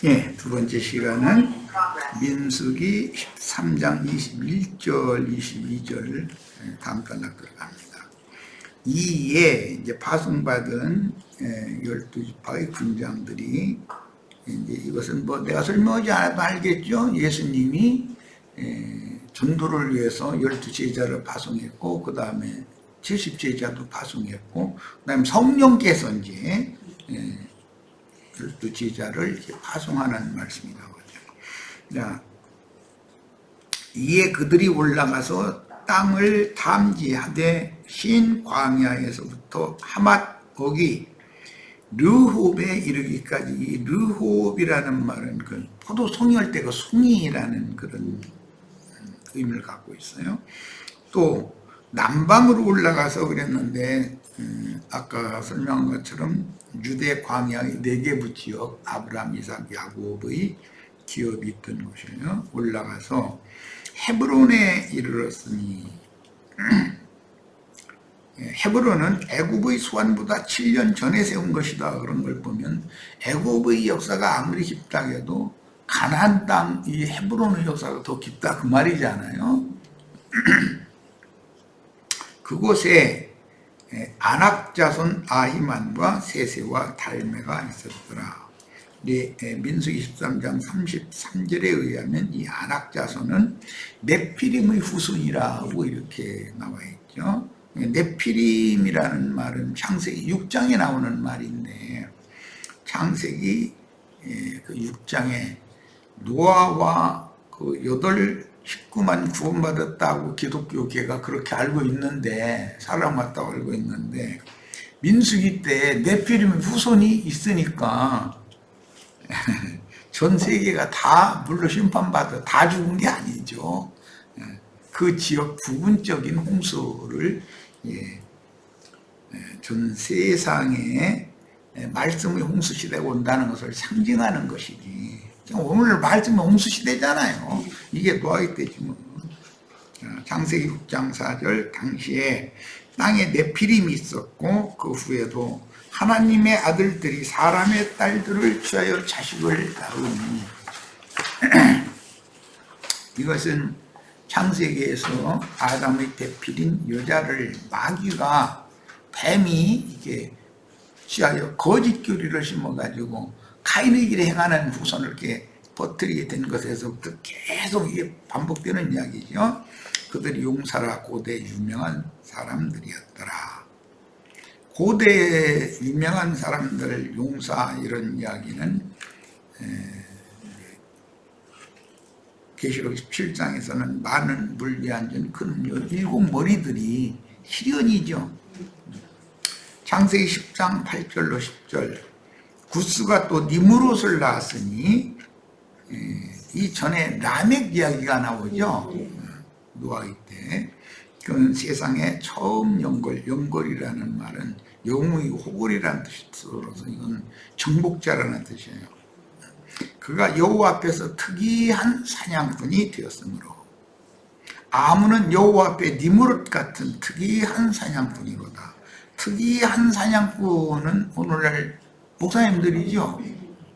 예, 두 번째 시간은 민수기 13장 21절, 22절 다음 단락 들어갑니다. 이에 이제 파송받은 12지파의 군장들이 이제 이것은 뭐 내가 설명하지 않아도 알겠죠. 예수님이 전도를 위해서 12제자를 파송했고 그 다음에 70제자도 파송했고 그 다음에 성령께서 이제 12제자를 파송하는 말씀이 나오죠. 자, 이에 그들이 올라가서 땅을 탐지하되 신 광야에서부터 하맛 거기 르홉에 이르기까지. 이 르홉이라는 말은 그 포도 송이할 때 그 송이라는 그런 의미를 갖고 있어요. 또 남방으로 올라가서 그랬는데 아까 설명한 것처럼 유대 광야의 네게부 지역, 아브라함, 이삭, 야곱의 기업이 있던 곳이에요. 올라가서 헤브론에 이르렀으니 헤브론은 애굽의 수완보다 7년 전에 세운 것이다. 그런 걸 보면 애굽의 역사가 아무리 깊다 해도 가나안 땅 이 헤브론의 역사가 더 깊다 그 말이잖아요. 그곳에 아낙 자손 아히만과 세세와 달메가 있었더라. 민수기 13장 33절에 의하면 이 아낙 자손은 네피림의 후손이라고 이렇게 나와 있죠. 네피림이라는 말은 창세기 6장에 나오는 말인데, 창세기 그 6장에 노아와 그 식구만 구원받았다고 기독교계가 그렇게 알고 있는데, 살아남았다고 알고 있는데, 민수기 때 네피림의 후손이 있으니까 전 세계가 다 물로 심판받아 다 죽은 게 아니죠. 그 지역 부분적인 홍수를 전 세상에 말씀의 홍수 시대가 온다는 것을 상징하는 것이지. 오늘 말씀의 홍수 시대잖아요. 이게 노아의 때지 뭐. 창세기 6장 4절 당시에 땅에 네피림이 있었고 그 후에도 하나님의 아들들이 사람의 딸들을 취하여 자식을 낳으니 이것은 창세기에서 아담의 대필인 여자를 마귀가 뱀이 이게 취하여 거짓 교리를 심어가지고 카인의 길에 행하는 후손을 이렇게 퍼뜨리게 된 것에서부터 계속 이게 반복되는 이야기죠. 그들이 용사라 고대 유명한 사람들이었더라. 고대 유명한 사람들 용사 이런 이야기는 계시록 17장에서는 많은 물 위에 앉은 큰 7머리들이 희련이죠. 창세기 10장 8절로 10절 구스가 또 니므롯을 낳았으니 이 전에 라멕 이야기가 나오죠. 노아의 때. 그건 세상에 처음 영걸이라는 말은 영웅의 호골이라는 뜻으로서 이건 정복자라는 뜻이에요. 그가 여호와 앞에서 특이한 사냥꾼이 되었으므로 아문은 여호와 앞에 니므롯 같은 특이한 사냥꾼이로다. 특이한 사냥꾼은 오늘날 목사님들이죠.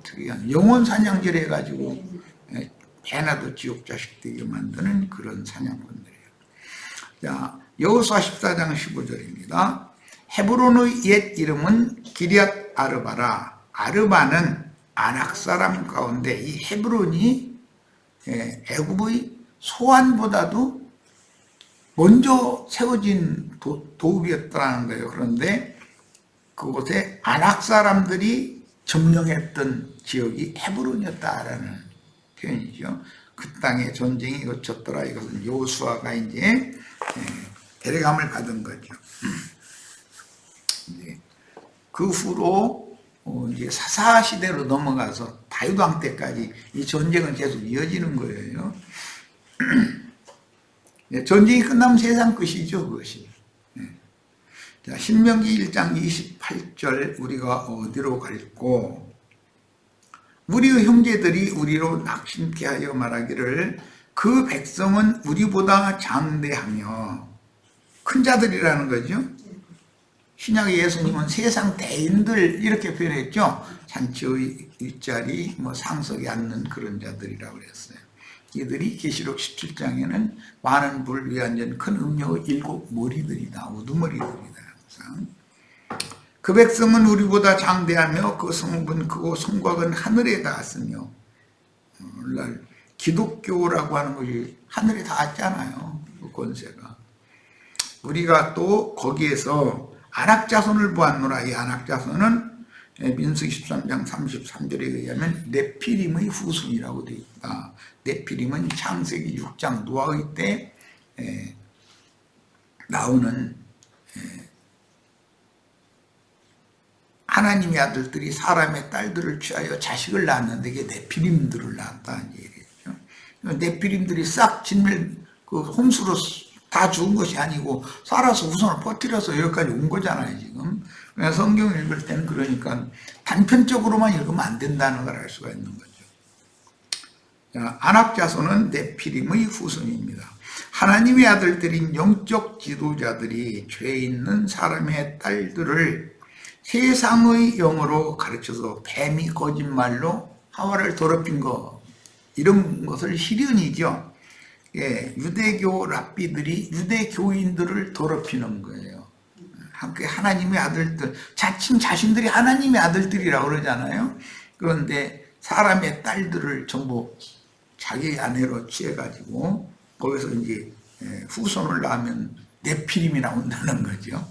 특이한 영혼 사냥질 해가지고 개나도 지옥 자식 되게 만드는 그런 사냥꾼들이에요. 자, 여호수아 14장 15절입니다. 헤브론의 옛 이름은 기럇 아르바라. 아르바는 아낙 사람 가운데 이 헤브론이 애굽의 소안보다도 먼저 세워진 도읍이었다는 거예요. 그런데 그곳에 아낙 사람들이 점령했던 지역이 헤브론이었다라는 표현이죠. 그 땅에 전쟁이 거쳤더라. 이것은 여호수아가 이제 데려감을 받은 거죠. 그 후로 이제 사사 시대로 넘어가서 다윗 왕 때까지 이 전쟁은 계속 이어지는 거예요. 전쟁이 끝나면 세상 끝이죠, 그것이. 자, 신명기 1장 28절 우리가 어디로 갈고 우리의 형제들이 우리로 낙심케 하여 말하기를 그 백성은 우리보다 장대하며 큰 자들이라는 거죠. 신약의 예수님은 세상 대인들 이렇게 표현했죠. 잔치의 윗자리 뭐 상석에 앉는 그런 자들이라고 그랬어요. 이들이 계시록 17장에는 많은 불 위에 앉은 큰 음녀의 7 머리들이다. 우두머리들이다. 항상. 그 백성은 우리보다 장대하며 그 성읍은 크고 성곽은 하늘에 닿았으며, 오늘날 기독교라고 하는 것이 하늘에 닿았잖아요. 그 권세가. 우리가 또 거기에서 안악자손을 보았노라. 이 안악자손은 민수기 13장 33절에 의하면 네피림의 후손이라고 되어 있다. 네피림은 창세기 6장 노아의 때 나오는 하나님의 아들들이 사람의 딸들을 취하여 자식을 낳았는데 이게 네피림들을 낳았다는 얘기죠. 네피림들이 싹 진멸 그 홍수로 다 죽은 것이 아니고 살아서 후손을 퍼뜨려서 여기까지 온 거잖아요, 지금. 그래서 성경 읽을 때는 그러니까 단편적으로만 읽으면 안 된다는 걸 알 수가 있는 거죠. 자, 안악자손은 네피림의 후손입니다. 하나님의 아들들인 영적 지도자들이 죄 있는 사람의 딸들을 세상의 영으로 가르쳐서 뱀이 거짓말로 하와를 더럽힌 거, 이런 것을 실현이죠. 예, 유대교 랍비들이 유대교인들을 더럽히는 거예요. 하나님의 아들들, 자칭 자신들이 하나님의 아들들이라고 그러잖아요. 그런데 사람의 딸들을 전부 자기 아내로 취해가지고 거기서 이제 후손을 낳으면 네피림이 나온다는 거죠.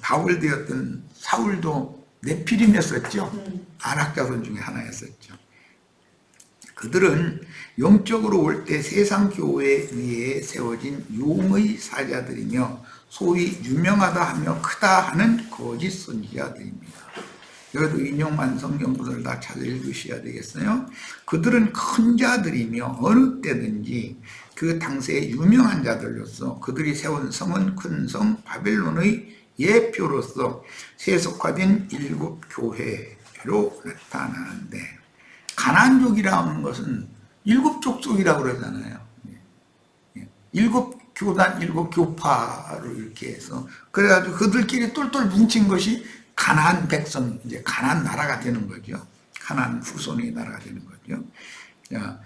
바울 되었던 사울도 네피림이었었죠. 안악자손 중에 하나였었죠. 그들은 영적으로 올 때 세상 교회 위에 세워진 용의 사자들이며 소위 유명하다 하며 크다 하는 거짓 선지자들입니다. 여기도 인용한 성경구절을 다 찾아 읽으셔야 되겠어요. 그들은 큰 자들이며 어느 때든지 그 당시에 유명한 자들로서 그들이 세운 성은 큰 성 바벨론의 예표로서 세속화된 7 교회로 나타나는데, 가나안족이라는 것은 7 족속이라고 그러잖아요. 7 교단, 7 교파로 이렇게 해서 그래가지고 그들끼리 똘똘 뭉친 것이 가나안 백성, 이제 가나안 나라가 되는 거죠. 가나안 후손의 나라가 되는 거죠. 자,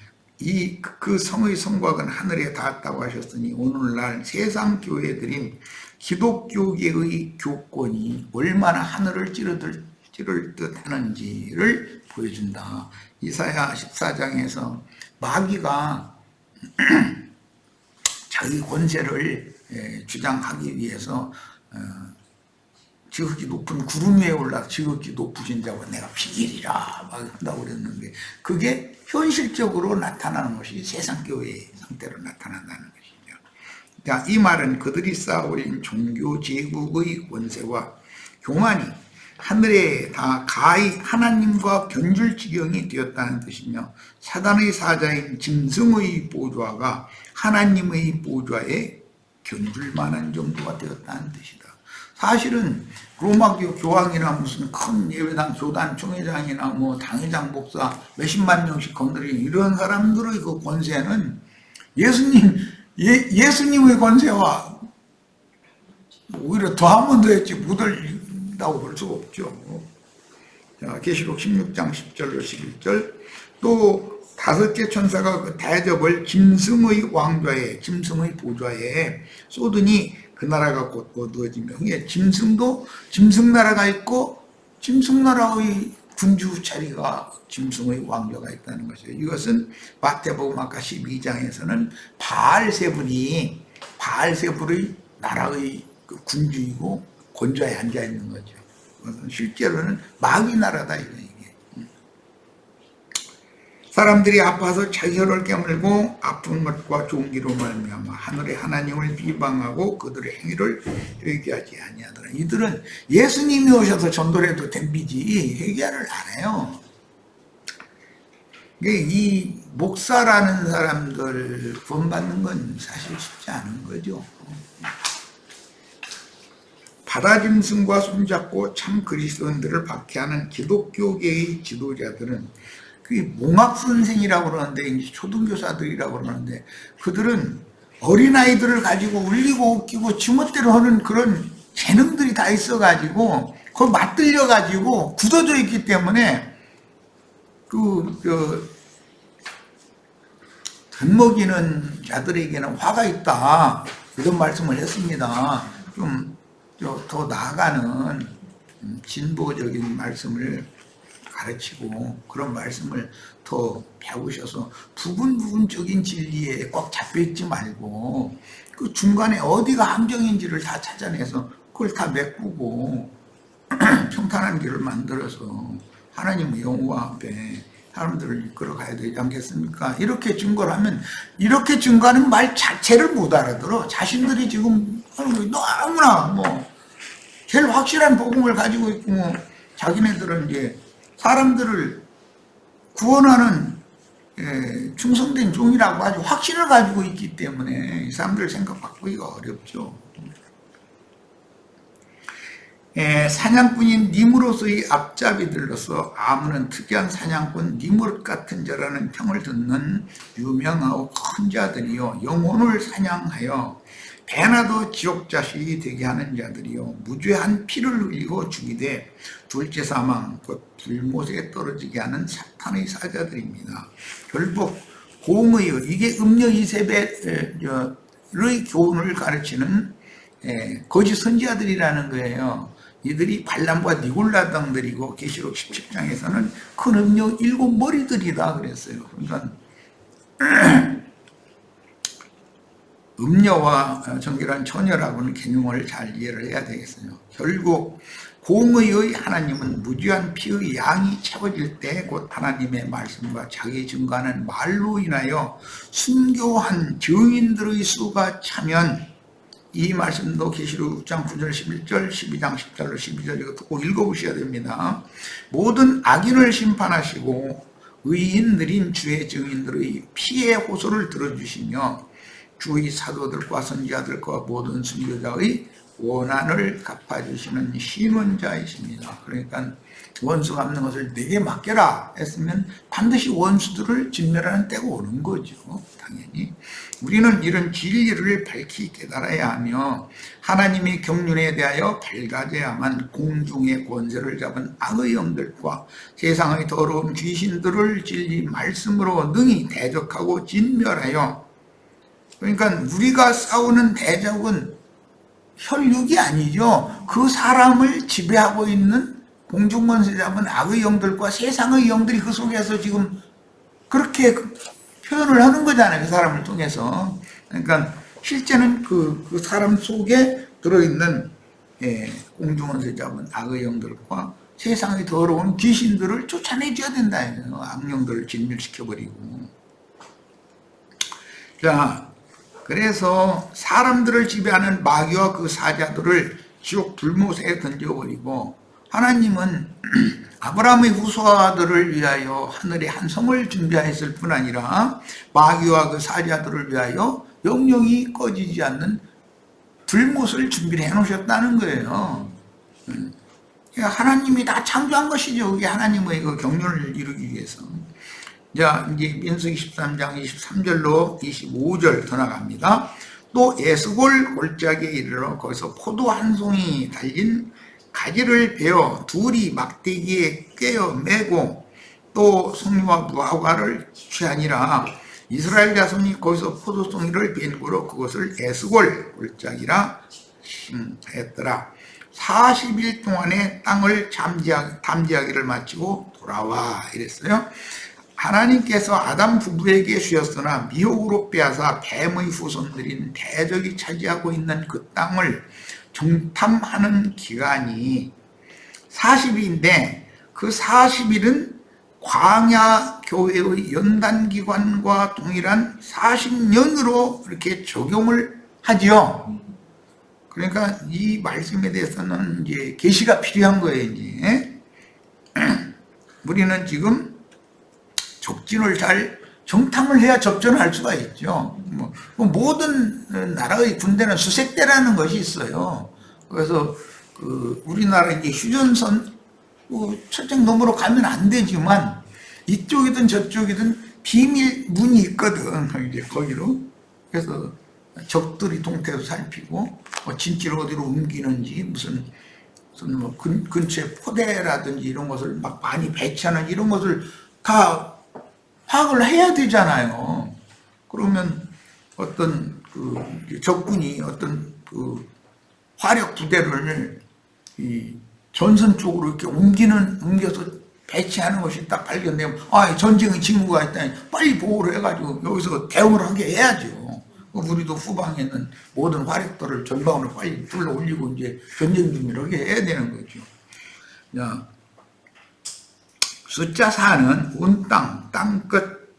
그 성의 성곽은 하늘에 닿았다고 하셨으니 오늘날 세상 교회들인 기독교계의 교권이 얼마나 하늘을 찌를 듯 하는지를 보여준다. 이사야 14장에서 마귀가 자기 권세를 주장하기 위해서 지극히 높은 구름 위에 올라 지극히 높으신 자와 내가 비기리라 막 한다고 그랬는데, 그게 현실적으로 나타나는 것이 세상교회의 상태로 나타난다는 것이죠. 자, 이 말은 그들이 쌓아올린 종교 제국의 권세와 교만이 하늘에 다 가히 하나님과 견줄 지경이 되었다는 뜻이며, 사단의 사자인 짐승의 보좌가 하나님의 보좌에 견줄 만한 정도가 되었다는 뜻이다. 사실은 로마교 교황이나 무슨 큰 예배당 교단 총회장이나 뭐 당회장 목사 몇십만 명씩 건드리는 이런 사람들의 그 권세는 예수님의 권세와 오히려 더하면 더했지 못한다고 볼 수가 없죠. 자, 계시록 16장 10절로 11절. 또 5개 천사가 그 대접을 짐승의 왕좌에, 짐승의 보좌에 쏟으니 그 나라가 곧 어두워지며, 짐승도 짐승 나라가 있고 짐승 나라의 군주 자리가 짐승의 왕좌가 있다는 것이에요. 이것은 마태복음 아까 12장에서는 바알세불이 바알세불의 나라의 그 군주이고 권좌에 앉아 있는 거죠. 실제로는 마귀 나라다 이게. 사람들이 아파서 자기 혀를 깨물고 아픈 것과 좋은 기로 말미암아 하늘의 하나님을 비방하고 그들의 행위를 회개하지 아니하더라. 이들은 예수님이 오셔서 전도를 해도 덤비지 회개를 안 해요. 이 목사라는 사람들 구원받는 건 사실 쉽지 않은 거죠. 바다짐승과 손잡고 참 그리스도인들을 박해하는 기독교계의 지도자들은 그 몽학선생이라고 그러는데, 이제 초등교사들이라고 그러는데, 그들은 어린아이들을 가지고 울리고 웃기고 지멋대로 하는 그런 재능들이 다 있어가지고 그걸 맞들려가지고 굳어져 있기 때문에 젖먹이는 자들에게는 화가 있다, 이런 말씀을 했습니다. 좀 더 나아가는 진보적인 말씀을 가르치고 그런 말씀을 더 배우셔서 부분적인 진리에 꽉 잡혀있지 말고 그 중간에 어디가 함정인지를 다 찾아내서 그걸 다 메꾸고 평탄한 길을 만들어서 하나님의 영광 앞에 사람들을 이끌어가야 되지 않겠습니까? 이렇게 증거를 하면, 이렇게 증거하는 말 자체를 못 알아들어. 자신들이 지금 너무나 제일 확실한 복음을 가지고 있고 자기네들은 이제 사람들을 구원하는 충성된 종이라고 아주 확신을 가지고 있기 때문에 이 사람들 생각 바꾸기가 어렵죠. 사냥꾼인 니므롯의 앞잡이들로서 아문은 특이한 사냥꾼 니므롯 같은 자라는 평을 듣는 유명하고 큰 자들이요, 영혼을 사냥하여 배나도 지옥 자식이 되게 하는 자들이요, 무죄한 피를 흘리고 죽이되 둘째 사망 곧 불못에 떨어지게 하는 사탄의 사자들입니다. 결국 공의, 이게 음녀 이세벨의 교훈을 가르치는 거짓 선지자들이라는 거예요. 이들이 발람과 니골라 등들이고 계시록 17장에서는 큰 음녀 7머리들이다 그랬어요. 그러니까 음녀와 정결한 처녀라고는 개념을 잘 이해를 해야 되겠어요. 결국 공의의 하나님은 무죄한 피의 양이 채워질 때 곧 하나님의 말씀과 자기 증거하는 말로 인하여 순교한 증인들의 수가 차면, 이 말씀도 계시록 6장 9절 11절 12장 10절로 12절 이것도 꼭 읽어보셔야 됩니다. 모든 악인을 심판하시고 의인 느린 주의 증인들의 피의 호소를 들어주시며 주의 사도들과 선지자들과 모든 순교자의 원한을 갚아주시는 신원자이십니다. 그러니까 원수 갚는 것을 내게 맡겨라 했으면 반드시 원수들을 진멸하는 때가 오는 거죠. 당연히 우리는 이런 진리를 밝히 깨달아야 하며 하나님의 경륜에 대하여 밝아져야만 공중의 권세를 잡은 악의 영들과 세상의 더러운 귀신들을 진리 말씀으로 능히 대적하고 진멸하여, 그러니까 우리가 싸우는 대적은 혈육이 아니죠. 그 사람을 지배하고 있는 공중권세 잡은 악의 영들과 세상의 영들이 그 속에서 지금 그렇게 표현을 하는 거잖아요. 그 사람을 통해서. 그러니까 실제는 그 사람 속에 들어있는 공중권세 잡은 악의 영들과 세상의 더러운 귀신들을 쫓아내줘야 된다. 악령들을 진멸시켜버리고. 자, 그래서 사람들을 지배하는 마귀와 그 사자들을 지옥 불못에 던져버리고, 하나님은 아브라함의 후손들을 위하여 하늘에 한 성을 준비하였을 뿐 아니라 마귀와 그 사자들을 위하여 영영이 꺼지지 않는 불못을 준비해 놓으셨다는 거예요. 하나님이 다 창조한 것이죠. 그게 하나님의 그 경륜을 이루기 위해서. 자, 이제 민수기 13장 23절로 25절 더 나갑니다. 또 에스골 골짜기에 이르러 거기서 포도 한 송이 달린 가지를 베어 둘이 막대기에 꿰어 매고 또 송이와 무화과를 취하니라. 이스라엘 자손이 거기서 포도송이를 벤 고로 그것을 에스골 골짜기라 했더라. 40일 동안의 땅을 담지하기를 마치고 돌아와 이랬어요. 하나님께서 아담 부부에게 주셨으나 미혹으로 빼앗아 뱀의 후손들인 대적이 차지하고 있는 그 땅을 정탐하는 기간이 40일인데 그 40일은 광야 교회의 연단기관과 동일한 40년으로 이렇게 적용을 하지요. 그러니까 이 말씀에 대해서는 이제 계시가 필요한 거예요. 이제 우리는 지금 적진을 잘 정탐을 해야 접전할 수가 있죠. 모든 나라의 군대는 수색대라는 것이 있어요. 그래서 우리나라 이제 휴전선 철책 너머로 가면 안 되지만 이쪽이든 저쪽이든 비밀 문이 있거든. 이제 거기로. 그래서 적들이 동태도 살피고 뭐 진지를 어디로 옮기는지 무슨 뭐 근처에 포대라든지 이런 것을 막 많이 배치하는 이런 것을 다 파악을 해야 되잖아요. 그러면 어떤 그 적군이 어떤 그 화력 부대를 이 전선 쪽으로 이렇게 옮겨서 배치하는 것이 딱 발견되면 전쟁의 징후가 있다니 빨리 보호를 해가지고 여기서 대응을 하게 해야죠. 우리도 후방에 있는 모든 화력들을 전방으로 빨리 불러 올리고 이제 전쟁 준비를 하게 해야 되는 거죠. 자, 숫자 4는 온 땅, 땅끝,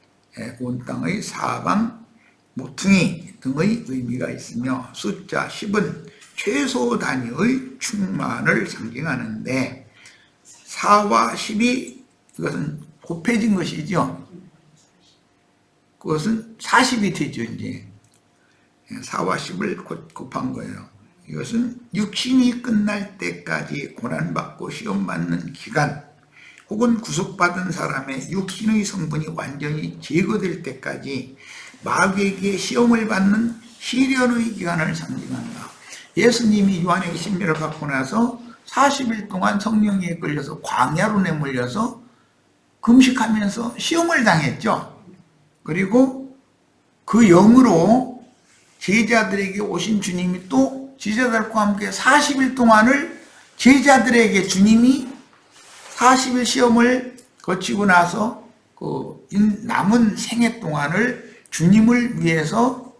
온 땅의 사방, 모퉁이 등의 의미가 있으며 숫자 10은 최소 단위의 충만을 상징하는데 4와 10이 이것은 곱해진 것이죠. 그것은 40이 되죠. 이제 4와 10을 곱한 거예요. 이것은 육신이 끝날 때까지 고난받고 시험받는 기간 혹은 구속받은 사람의 육신의 성분이 완전히 제거될 때까지 마귀에게 시험을 받는 시련의 기간을 상징한다. 예수님이 요한의 신비를 받고 나서 40일 동안 성령에 끌려서 광야로 내몰려서 금식하면서 시험을 당했죠. 그리고 그 영으로 제자들에게 오신 주님이 또 제자들과 함께 40일 동안을 제자들에게 주님이 40일 시험을 거치고 나서 그 남은 생애 동안을 주님을 위해서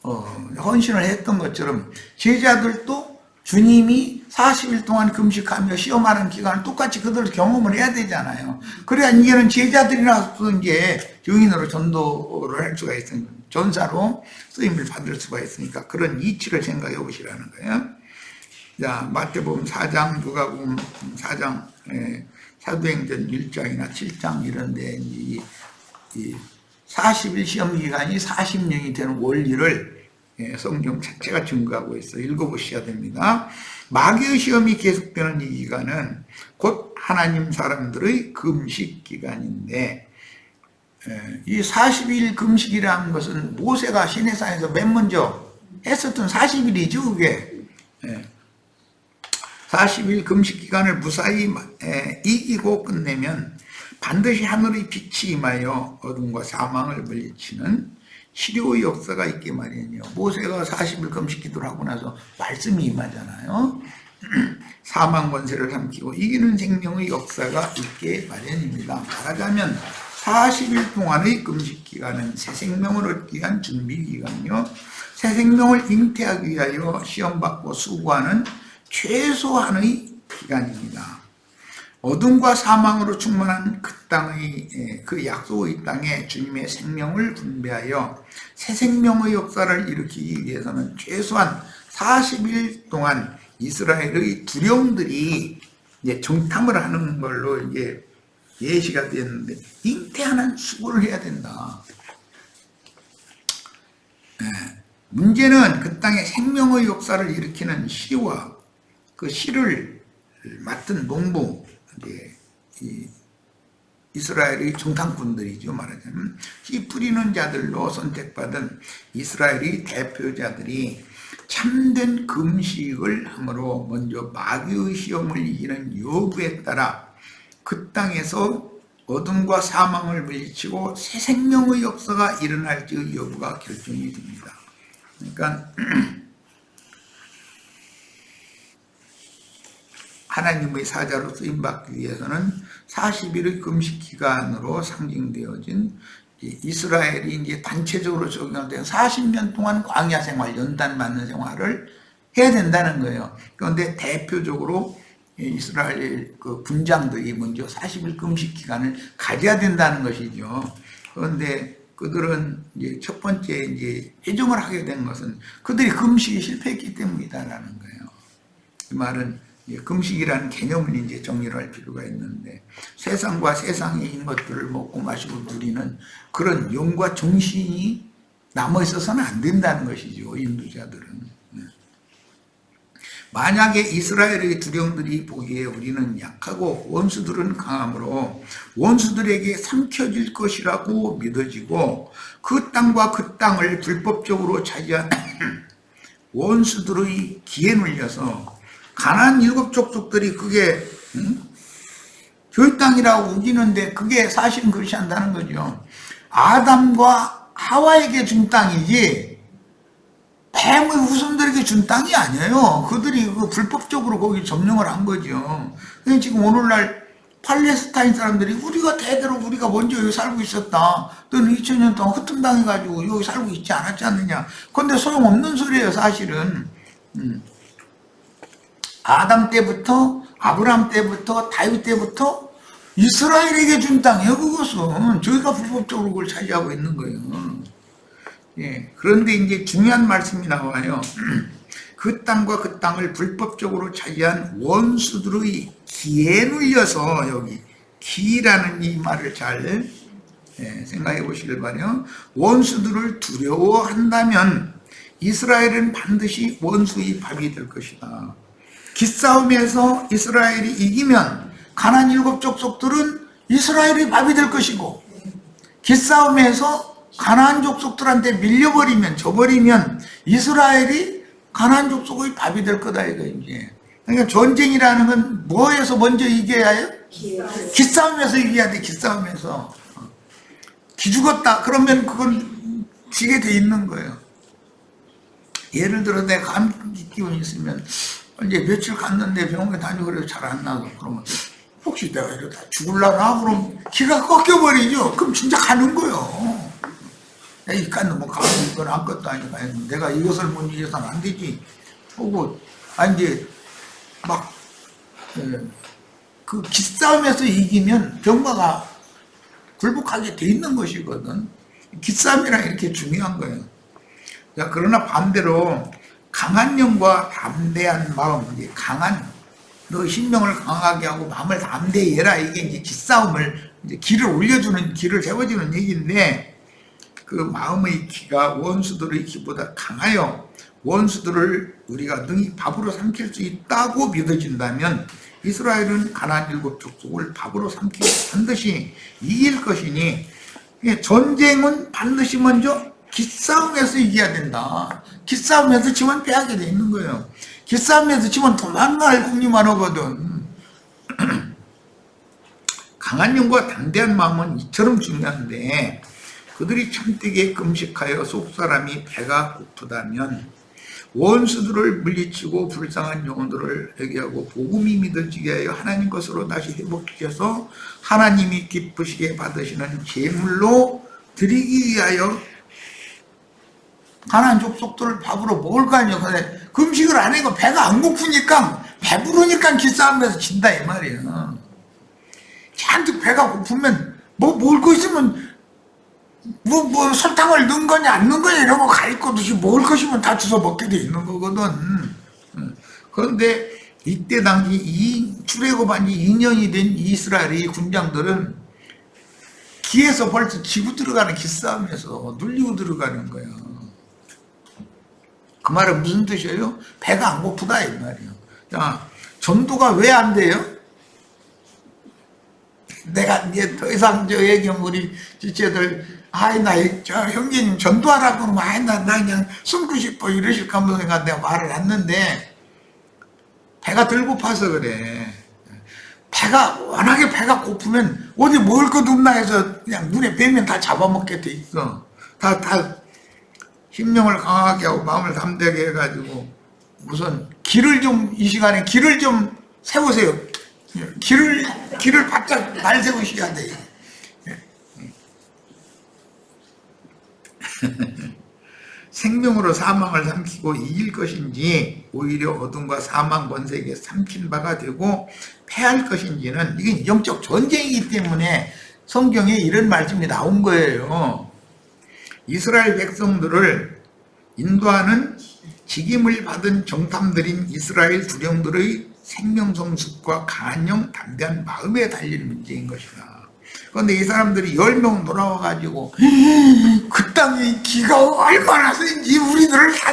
헌신을 했던 것처럼 제자들도 주님이 40일 동안 금식하며 시험하는 기간을 똑같이 그들을 경험을 해야 되잖아요. 그래야 이제는 제자들이라서 이제 증인으로 전도를 할 수가 있으니까, 전사로 쓰임을 받을 수가 있으니까 그런 이치를 생각해 보시라는 거예요. 자, 마태복음 4장, 누가복음 4장, 사도행전 1장이나 7장 이런 데 이 40일 시험 기간이 40년이 되는 원리를 성경 자체가 증거하고 있어. 읽어보셔야 됩니다. 마귀의 시험이 계속되는 이 기간은 곧 하나님 사람들의 금식 기간인데, 이 40일 금식이라는 것은 모세가 시내산에서 맨 먼저 했었던 40일이죠. 그게 40일 금식 기간을 무사히 이기고 끝내면 반드시 하늘의 빛이 임하여 어둠과 사망을 물리치는 치료의 역사가 있게 마련이요. 모세가 40일 금식 기도를 하고 나서 말씀이 임하잖아요. 사망 권세를 삼키고 이기는 생명의 역사가 있게 마련입니다. 말하자면 40일 동안의 금식 기간은 새 생명을 얻기 위한 준비 기간이요. 새 생명을 잉태하기 위하여 시험받고 수고하는 최소한의 기간입니다. 어둠과 사망으로 충만한 그 땅의, 그 약속의 땅에 주님의 생명을 분배하여 새 생명의 역사를 일으키기 위해서는 최소한 40일 동안 이스라엘의 두령들이 이제 정탐을 하는 걸로 이제 예시가 되었는데, 잉태하는 수고를 해야 된다. 문제는 그 땅에 생명의 역사를 일으키는 시와 그 시를 맡은 농부, 이 이스라엘의 정탐꾼들이죠. 말하자면 씨 뿌리는 자들로 선택받은 이스라엘의 대표자들이 참된 금식을 함으로 먼저 마귀의 시험을 이기는 여부에 따라 그 땅에서 어둠과 사망을 물리치고 새 생명의 역사가 일어날지의 여부가 결정이 됩니다. 그러니까 하나님의 사자로 쓰임받기 위해서는 40일의 금식 기간으로 상징되어진 이스라엘이 이제 단체적으로 적용된 40년 동안 광야 생활, 연단 맞는 생활을 해야 된다는 거예요. 그런데 대표적으로 이스라엘 그 군장들이 먼저 40일 금식 기간을 가져야 된다는 것이죠. 그런데 그들은 이제 첫 번째 이제 회중을 하게 된 것은 그들이 금식이 실패했기 때문이다라는 거예요. 이 말은 금식이라는 개념을 이제 정리를 할 필요가 있는데, 세상과 세상의 있는 것들을 먹고 마시고 누리는 그런 영과 정신이 남아 있어서는 안 된다는 것이죠. 인도자들은. 만약에 이스라엘의 두령들이 보기에 우리는 약하고 원수들은 강함으로 원수들에게 삼켜질 것이라고 믿어지고 그 땅과 그 땅을 불법적으로 차지한 원수들의 기에 눌려서 가나안 7 족속들이 그게 저희 땅이라고 우기는데 그게 사실은 그렇지 않다는 거죠. 아담과 하와에게 준 땅이지 뱀의 후손들에게 준 땅이 아니에요. 그들이 그 불법적으로 거기 점령을 한 거죠. 지금 오늘날 팔레스타인 사람들이 우리가 대대로 우리가 먼저 여기 살고 있었다. 너는 2000년 동안 흩어당해가지고 여기 살고 있지 않았지 않느냐. 그런데 소용없는 소리예요, 사실은. 아담 때부터, 아브라함 때부터, 다윗 때부터 이스라엘에게 준 땅이에요, 그것은. 저희가 불법적으로 그걸 차지하고 있는 거예요. 예, 그런데 이제 중요한 말씀이 나와요. 그 땅과 그 땅을 불법적으로 차지한 원수들의 기에 눌려서, 여기 기라는 이 말을 잘 생각해 보시길 바라요. 원수들을 두려워한다면 이스라엘은 반드시 원수의 밥이 될 것이다. 기싸움에서 이스라엘이 이기면 가나안 7 족속들은 이스라엘의 밥이 될 것이고, 기싸움에서 가나안 족속들한테 밀려버리면, 져버리면 이스라엘이 가나안 족속의 밥이 될 거다, 이거 이제. 그러니까 전쟁이라는 건 뭐에서 먼저 이겨야 해요? 기싸움에서 이겨야 돼, 기싸움에서. 기죽었다 그러면 그건 지게 돼 있는 거예요. 예를 들어 내가 감기 기운이 있으면 이제 며칠 갔는데 병원에 다니고 그래도 잘 안 나서, 그러면 혹시 내가 이러다 죽을라나? 그럼 기가 꺾여버리죠. 그럼 진짜 가는 거예요. 이까는 뭐 가고 이건 아무것도 아니고 내가 이것을 못 이겨서는 안 되지. 하고 이제 막 그 기싸움에서 이기면 병마가 굴복하게 돼 있는 것이거든. 기싸움이랑 이렇게 중요한 거예요. 자, 그러나 반대로 강한 영과 담대한 마음, 이제 강한, 너 신명을 강하게 하고 마음을 담대히 해라. 이게 이제 기싸움을, 이제 기를 올려주는, 기를 세워주는 얘기인데, 그 마음의 기가 원수들의 기보다 강하여 원수들을 우리가 능히 밥으로 삼킬 수 있다고 믿어진다면 이스라엘은 가나안 7 족속을 밥으로 삼키고 반드시 이길 것이니, 전쟁은 반드시 먼저 기싸움에서 이겨야 된다. 기싸움에서 지면 빼앗게 돼 있는 거예요. 기싸움에서 지면 도망갈 궁리만 하거든. 강한 영과 담대한 마음은 이처럼 중요한데, 그들이 참되게 금식하여 속사람이 배가 고프다면 원수들을 물리치고 불쌍한 영혼들을 회개하고 복음이 믿어지게 하여 하나님 것으로 다시 회복시켜서 하나님이 기쁘시게 받으시는 제물로 드리기 위하여 가나안 족속들을 밥으로 먹을 거 아니에요. 근데 금식을 안 해고 배가 안 고프니까, 배부르니까 기싸움에서 진다 이 말이에요. 잔뜩 배가 고프면 뭐 먹을 거 있으면 뭐 설탕을 넣은 거냐 안 넣은 거냐 이러고 가리꼬듯이 먹을 것이면 다 주워 먹게 돼 있는 거거든. 그런데 이때 당시 이 출애굽한 지 2년이 된 이스라엘의 군장들은 기에서 벌써 지고 들어가는 기싸움에서 눌리고 들어가는 거예요. 그 말은 무슨 뜻이에요? 배가 안 고프다 이 말이에요. 자, 전도가 왜 안 돼요? 내가 이제 더 이상 저 얘기하면 우리 지체들 저 형님 전도하라고 그러면 나 그냥 숨고 싶어 이러실 감독님과 내가 말을 했는데, 배가 덜 고파서 그래. 워낙에 배가 고프면 어디 먹을 것 없나 해서 그냥 눈에 뵈면 다 잡아먹게 돼 있어. 다 심령을 강하게 하고 마음을 담대하게 해가지고 우선 이 시간에 길을 좀 세우세요. 길을 바짝 날 세우셔야 돼요. 생명으로 사망을 삼키고 이길 것인지 오히려 어둠과 사망 권세에게 삼킨 바가 되고 패할 것인지는, 이게 영적 전쟁이기 때문에 성경에 이런 말씀이 나온 거예요. 이스라엘 백성들을 인도하는 직임을 받은 정탐들인 이스라엘 두령들의 생명성숙과 강한 영, 담대한 마음에 달린 문제인 것이다. 그런데 이 사람들이 10명 돌아와가지고 그 땅에 기가 얼마나 센지 우리들을 다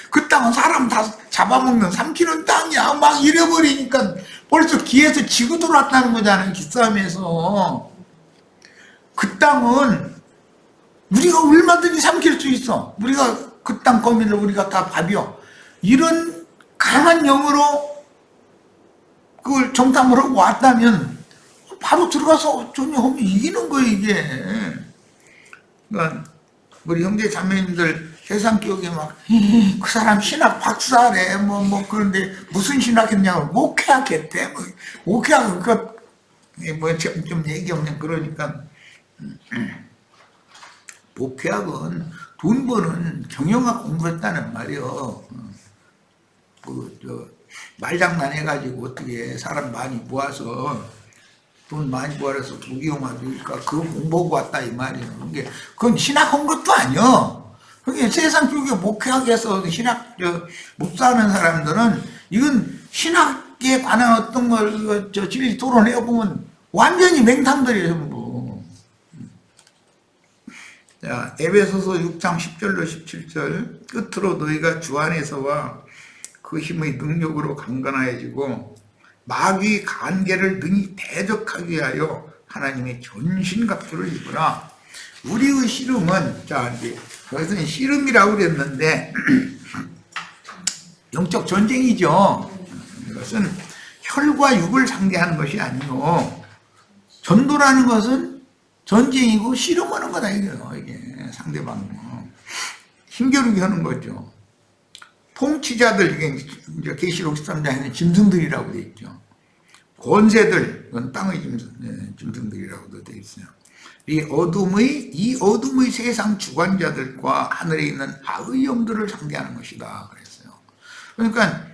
그 땅은 사람 다 잡아먹는 삼키는 땅이야. 막 이래버리니까 벌써 기에서 지고 들어왔다는 거잖아요. 기싸움에서. 그 땅은 우리가 얼마든지 삼킬 수 있어. 우리가 그 땅 거민을 우리가 다 밥이요. 이런 강한 영으로 그걸 정탐을 하고 왔다면 바로 들어가서 전혀하면 이기는 거예요, 이게. 그러니까 우리 형제 자매님들 세상 기억에 막 그 사람 신학 박사래 뭐 그런데 무슨 신학했냐고 목회학했대. 목회학 그거 좀 얘기 없냐 그러니까 목회학은 돈 버는 경영학 공부했다는 말이요. 말장난 해가지고 어떻게 사람 많이 모아서 돈 많이 벌어서 부귀영화니까 그거 공부하고 왔다 이 말이에요. 그건 신학한 것도 아니요. 그게 세상 쪽에 목회학에서 신학 목사하는 사람들은 이건 신학에 관한 어떤 걸 진리 토론해 보면 완전히 맹탕들이에요 전부. 자, 에베소서 6장 10절로 17절 끝으로 너희가 주 안에서와 그 힘의 능력으로 강건하여지고 마귀 간계를 능히 대적하기 위하여 하나님의 전신갑주를 입으라. 우리의 씨름은 자 이제 그것은 씨름이라고 그랬는데 영적 전쟁이죠. 이것은 혈과 육을 상대하는 것이 아니고 전도라는 것은 전쟁이고 씨름하는 거다 이게 상대방 힘겨루게 하는 거죠. 통치자들 이게 계시록 13장에는 짐승들이라고 되어 있죠. 권세들 이건 땅의 짐승들이라고도 되어 있어요. 이 어둠의 세상 주관자들과 하늘에 있는 악의 영들을 상대하는 것이다 그랬어요. 그러니까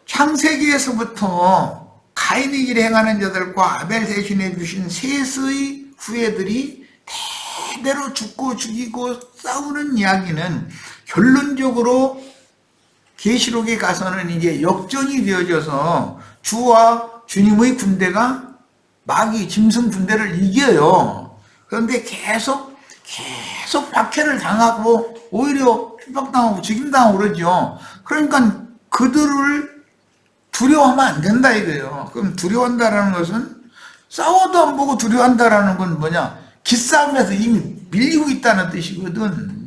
창세기에서부터 가인의 길에 행하는 자들과 아벨 대신해 주신 셋의 후예들이 대대로 죽고 죽이고 싸우는 이야기는 결론적으로 계시록에 가서는 이제 역전이 되어져서 주와 주님의 군대가 마귀 짐승 군대를 이겨요. 그런데 계속 박해를 당하고 오히려 핍박당하고 죽임당하고 그러죠. 그러니까 그들을 두려워하면 안 된다 이거예요. 그럼 두려워한다라는 것은 싸워도 안 보고 두려워한다라는 건 뭐냐? 기싸움에서 이미 밀리고 있다는 뜻이거든.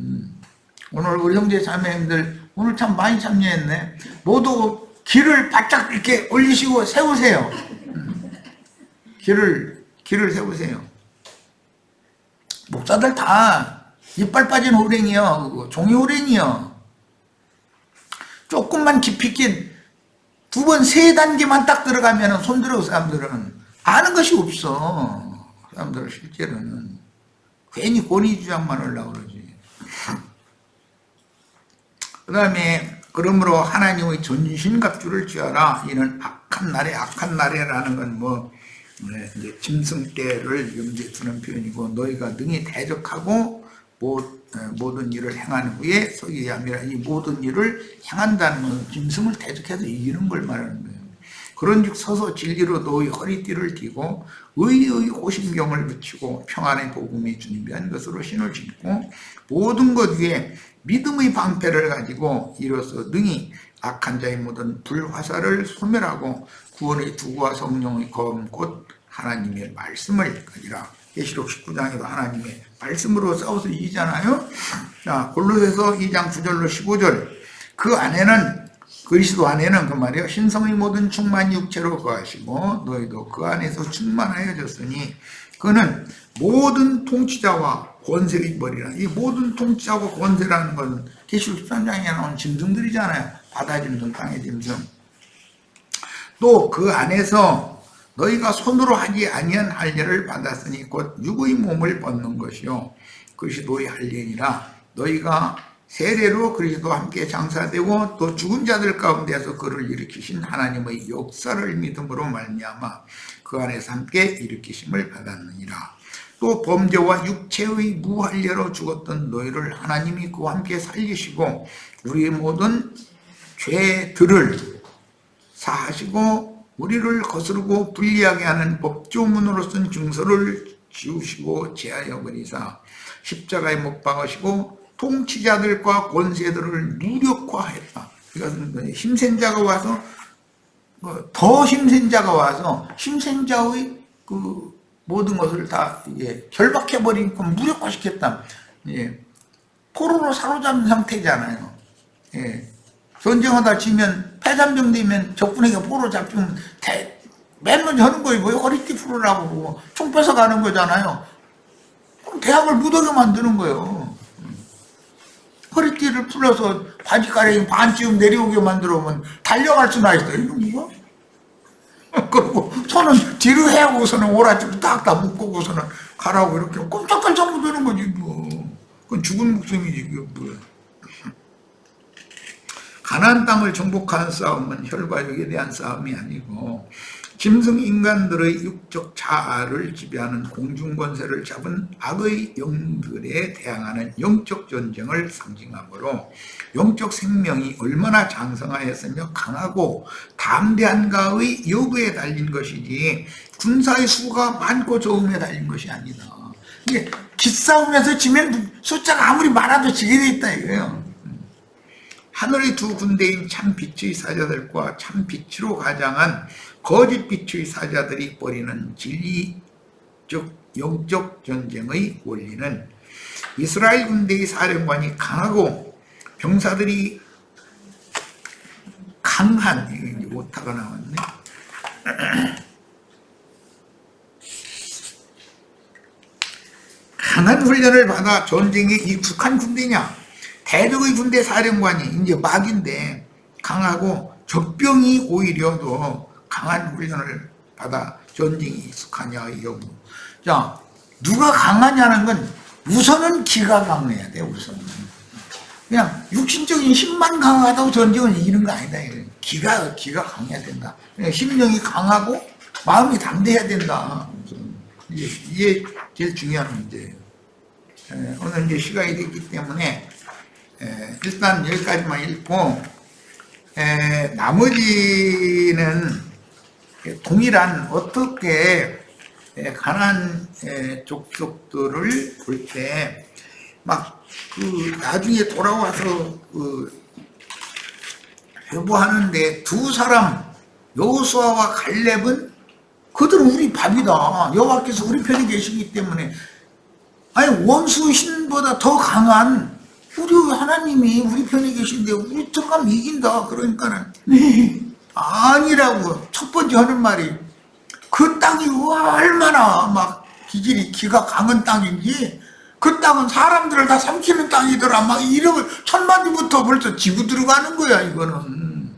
오늘 우리 형제 자매님들 오늘 참 많이 참여했네. 모두 길을 바짝 이렇게 올리시고 세우세요. 길을 세우세요. 목사들 다 이빨 빠진 호랭이요. 종이 호랭이요. 조금만 깊이 있게 두 번, 세 단계만 딱 들어가면 손들어 사람들은 아는 것이 없어. 사람들은 실제로는 괜히 권위 주장만 하려고 그러지. 그 다음에 그러므로 하나님의 전신갑주를 취하라. 이는 악한 날에라는 건 이제 짐승떼를 염두에 두는 표현이고 너희가 능히 대적하고 모든 일을 행한 후에 서기 함이라. 이 모든 일을 행한다는 것은 짐승을 대적해서 이기는 걸 말하는 거예요. 그런즉 서서 진리로 너희 허리띠를 띠고 의의 호심경을 붙이고 평안의 복음이 준비한 것으로 신을 신고 모든 것 위에 믿음의 방패를 가지고 이로써 능히 악한 자의 모든 불화살을 소멸하고 구원의 두구와 성령의 검 곧 하나님의 말씀을 가지라. 계시록 19장에도 하나님의 말씀으로 싸워서 이기잖아요. 자, 골로새서 2장 9절로 15절 그 안에는 그리스도 안에는 그 말이에요. 신성의 모든 충만이 육체로 거하시고 너희도 그 안에서 충만하여졌으니 그는 모든 통치자와 권세의 머리라. 이 모든 통치자와 권세라는 것은 계시록 13장에 나온 짐승들이잖아요. 바다 짐승, 땅의 짐승. 또 그 안에서 너희가 손으로 하지 아니한 할례를 받았으니 곧 육의 몸을 벗는 것이요 그리스도의 할례니라. 너희가 세례로 그리스도와 함께 장사되고 또 죽은 자들 가운데서 그를 일으키신 하나님의 역사를 믿음으로 말미암아 그 안에서 함께 일으키심을 받았느니라. 또 범죄와 육체의 무할례로 죽었던 너희를 하나님이 그와 함께 살리시고 우리의 모든 죄들을 사하시고 우리를 거스르고 불리하게 하는 법조문으로 쓴 증서를 지우시고 제하여 버리사 십자가에 못 박으시고 통치자들과 권세들을 무력화했다. 이것은 힘센 자가 와서 더 힘센 자가 와서 힘센 자의 그 모든 것을 다 결박해버리니까 무력화시켰다. 예. 포로로 사로잡은 상태잖아요. 예. 전쟁하다 지면 패잔병 되면 적군에게 포로 잡히면 맨 먼저 하는 거예요. 뭐 허리띠 풀으라고 그러고 총 뺏어가는 거잖아요. 그럼 대학을 못 오게 만드는 거예요. 허리띠를 풀어서 바지가랑이 반쯤 내려오게 만들어오면 달려갈 수나 있어요. 이런 거? 그리고 손은 뒤로 해고서는 오라지로 딱딱 묶고서는 가라고 이렇게 꼼짝달싹 못하는 거지 뭐. 그건 죽은 목숨이지 그게 뭐야. 가나안 땅을 정복하는 싸움은 혈과 육에 대한 싸움이 아니고 짐승 인간들의 육적 자아를 지배하는 공중권세를 잡은 악의 영들에 대항하는 영적 전쟁을 상징하므로 영적 생명이 얼마나 장성하였으며 강하고 담대한가의 여부에 달린 것이지 군사의 수가 많고 적음에 달린 것이 아니다. 이게 기싸움에서 지면 숫자가 아무리 많아도 지게 돼 있다 이거예요. 하늘의 두 군대인 참 빛의 사자들과 참 빛으로 가장한 거짓 빛의 사자들이 벌이는 진리적 영적 전쟁의 원리는 이스라엘 군대의 사령관이 강하고 병사들이 강한, 이게 오타가 나왔네. 강한 훈련을 받아 전쟁에 익숙한 군대냐? 대적의 군대 사령관이 이제 막인데 강하고 적병이 오히려 더 강한 훈련을 받아 전쟁에 익숙하냐의 여부. 자, 누가 강하냐는 건 우선은 기가 강해야 돼. 우선은 그냥 육신적인 힘만 강하다고 전쟁을 이기는 거 아니다. 기가 강해야 된다. 심령이 강하고 마음이 담대해야 된다. 이게 제일 중요한 문제예요. 오늘 이제 시간이 됐기 때문에 일단 여기까지만 읽고 나머지는 동일한 어떻게 가나안 족속들을 볼 때 막 그 나중에 돌아와서 회부하는데 두 사람 여호수아와 갈렙은 그들은 우리 밥이다. 여호와께서 우리 편에 계시기 때문에 아니 원수 신보다 더 강한 우리 하나님이 우리 편에 계신데 우리 들어가면 이긴다. 그러니까는 아니라고 첫 번째 하는 말이 그 땅이 얼마나 막 기가 강한 땅인지 그 땅은 사람들을 다 삼키는 땅이더라. 막 이러면 천만디부터 벌써 지고 들어가는 거야. 이거는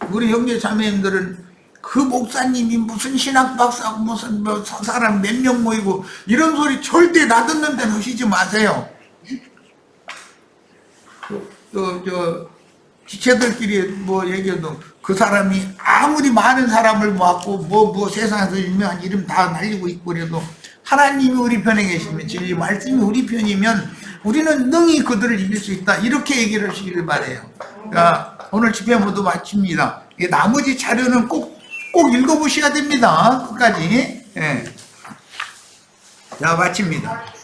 우리 형제 자매님들은 그 목사님이 무슨 신학 박사고 무슨 뭐 사람 몇 명 모이고 이런 소리 절대 나 듣는 데는 하시지 마세요. 지체들끼리 뭐 얘기해도 그 사람이 아무리 많은 사람을 모았고 뭐 세상에서 유명한 이름 다 날리고 있고 그래도 하나님이 우리 편에 계시면 진리 말씀이 우리 편이면 우리는 능히 그들을 이길 수 있다. 이렇게 얘기를 하시기를 바래요. 그러니까 오늘 집회 모두 마칩니다. 나머지 자료는 꼭 읽어보셔야 됩니다. 끝까지. 자, 마칩니다.